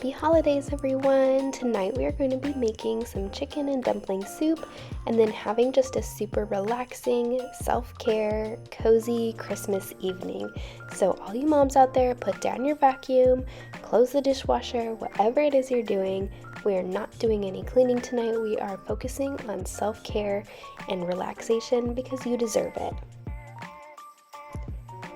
Happy holidays, everyone! Tonight we are going to be making some chicken and dumpling soup and then having just a super relaxing, self-care, cozy Christmas evening. So all you moms out there, put down your vacuum, close the dishwasher, whatever it is you're doing. We are not doing any cleaning tonight. We are focusing on self-care and relaxation because you deserve it.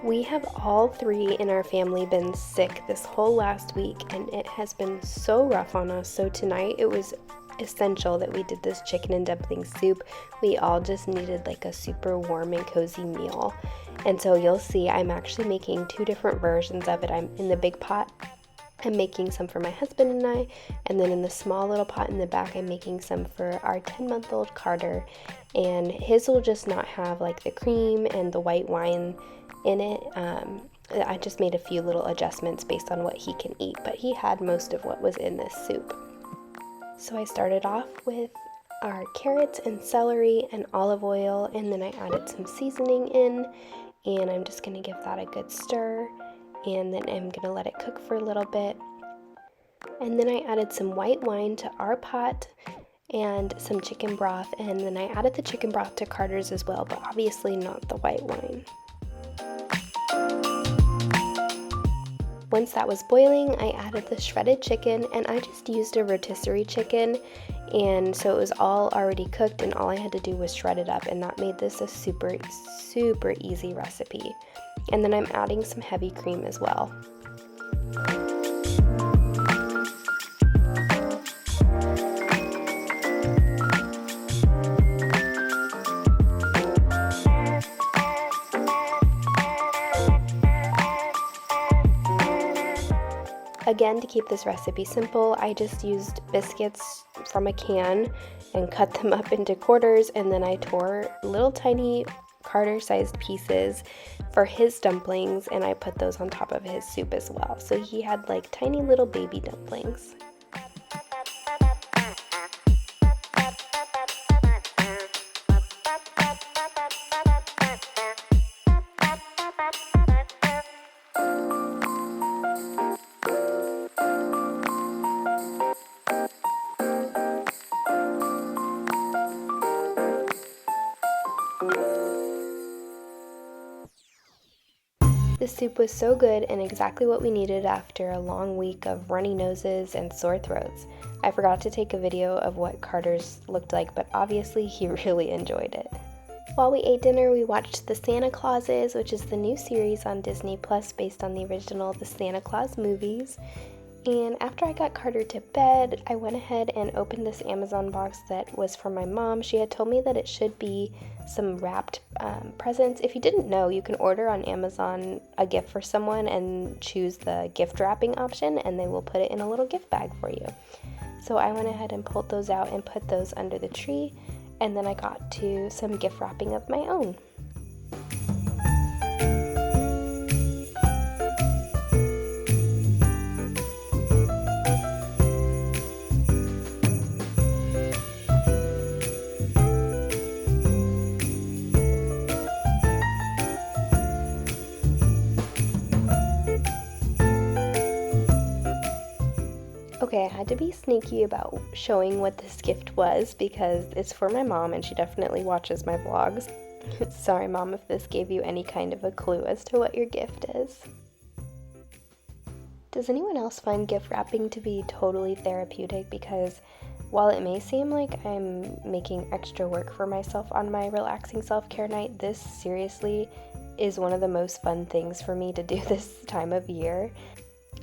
We have all three in our family been sick this whole last week, and it has been so rough on us. So tonight it was essential that we did this chicken and dumpling soup. We all just needed like a super warm and cozy meal. And so you'll see I'm actually making two different versions of it. I'm in the big pot, I'm making some for my husband and I, and then in the small little pot in the back I'm making some for our 10-month-old Carter. And his will just not have like the cream and the white wine in it. I just made a few little adjustments based on what he can eat, but he had most of what was in this soup. So I started off with our carrots and celery and olive oil, and then I added some seasoning in, and I'm just going to give that a good stir, and then I'm going to let it cook for a little bit. And then I added some white wine to our pot and some chicken broth, and then I added the chicken broth to Carter's as well, but obviously not the white wine. Once that was boiling, I added the shredded chicken, and I just used a rotisserie chicken, and so it was all already cooked and all I had to do was shred it up, and that made this a super easy recipe. And then I'm adding some heavy cream as well. Again, to keep this recipe simple, I just used biscuits from a can and cut them up into quarters, and then I tore little tiny Carter-sized pieces for his dumplings, and I put those on top of his soup as well. So he had like tiny little baby dumplings. The soup was so good and exactly what we needed after a long week of runny noses and sore throats. I forgot to take a video of what Carter's looked like, but obviously he really enjoyed it. While we ate dinner, we watched The Santa Clauses, which is the new series on Disney Plus based on the original The Santa Claus movies. And after I got Carter to bed, I went ahead and opened this Amazon box that was from my mom. She had told me that it should be some wrapped presents. If you didn't know, you can order on Amazon a gift for someone and choose the gift wrapping option, and they will put it in a little gift bag for you. So I went ahead and pulled those out and put those under the tree, and then I got to some gift wrapping of my own. Okay, I had to be sneaky about showing what this gift was because it's for my mom and she definitely watches my vlogs. Sorry, Mom, if this gave you any kind of a clue as to what your gift is. Does anyone else find gift wrapping to be totally therapeutic? Because while it may seem like I'm making extra work for myself on my relaxing self-care night, this seriously is one of the most fun things for me to do this time of year.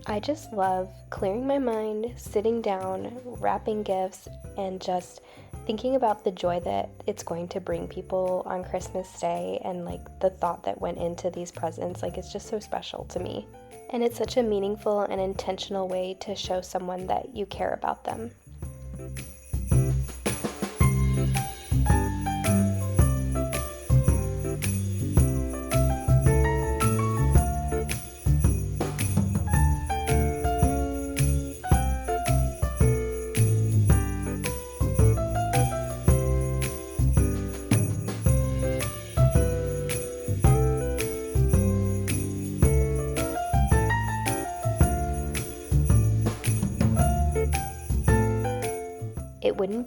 I just love clearing my mind, sitting down, wrapping gifts, and just thinking about the joy that it's going to bring people on Christmas Day, and like the thought that went into these presents. Like, it's just so special to me. And it's such a meaningful and intentional way to show someone that you care about them.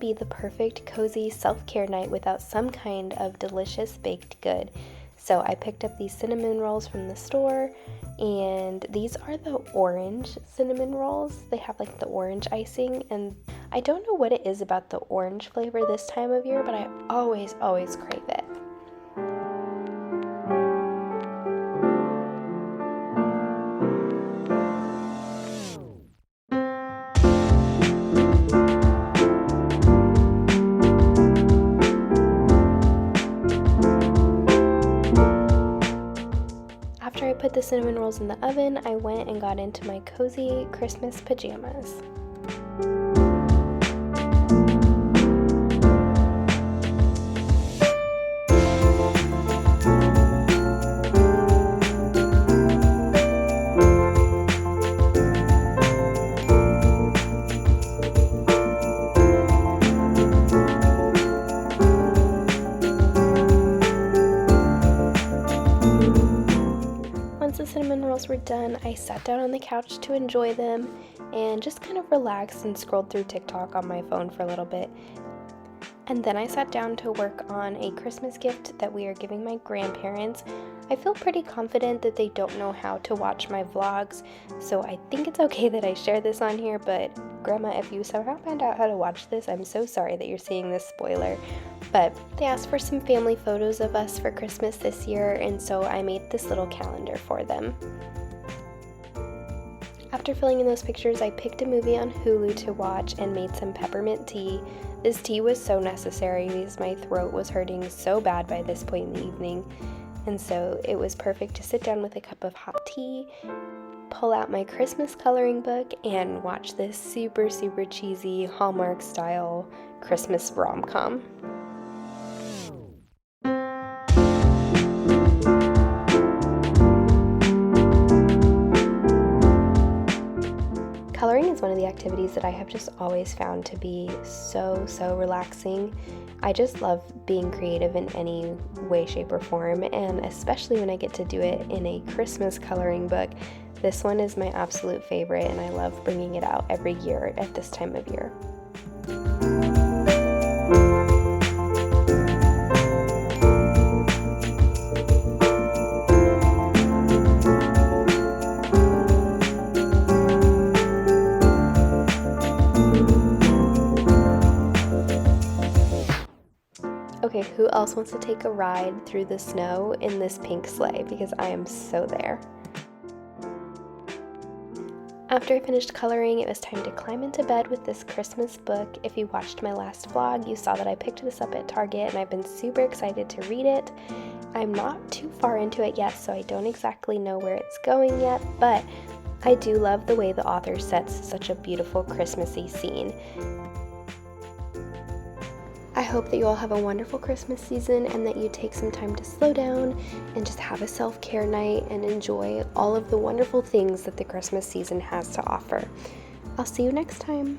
be the perfect cozy self-care night without some kind of delicious baked good. So I picked up these cinnamon rolls from the store, and these are the orange cinnamon rolls. They have like the orange icing, and I don't know what it is about the orange flavor this time of year, but I always crave it. After I put the cinnamon rolls in the oven, I went and got into my cozy Christmas pajamas. Once the cinnamon rolls were done, I sat down on the couch to enjoy them and just kind of relaxed and scrolled through TikTok on my phone for a little bit. And then I sat down to work on a Christmas gift that we are giving my grandparents. I feel pretty confident that they don't know how to watch my vlogs, so I think it's okay that I share this on here, but Grandma, if you somehow found out how to watch this, I'm so sorry that you're seeing this spoiler. But they asked for some family photos of us for Christmas this year, and so I made this little calendar for them. After filling in those pictures, I picked a movie on Hulu to watch and made some peppermint tea. This tea was so necessary because my throat was hurting so bad by this point in the evening, and so it was perfect to sit down with a cup of hot tea, pull out my Christmas coloring book, and watch this super cheesy Hallmark style Christmas rom-com. Coloring is one of the activities that I have just always found to be so relaxing. I just love being creative in any way, shape, or form, and especially when I get to do it in a Christmas coloring book. This one is my absolute favorite, and I love bringing it out every year at this time of year. Okay, who else wants to take a ride through the snow in this pink sleigh? Because I am so there. After I finished coloring, it was time to climb into bed with this Christmas book. If you watched my last vlog, you saw that I picked this up at Target, and I've been super excited to read it. I'm not too far into it yet, so I don't exactly know where it's going yet, but I do love the way the author sets such a beautiful Christmassy scene. I hope that you all have a wonderful Christmas season and that you take some time to slow down and just have a self-care night and enjoy all of the wonderful things that the Christmas season has to offer. I'll see you next time.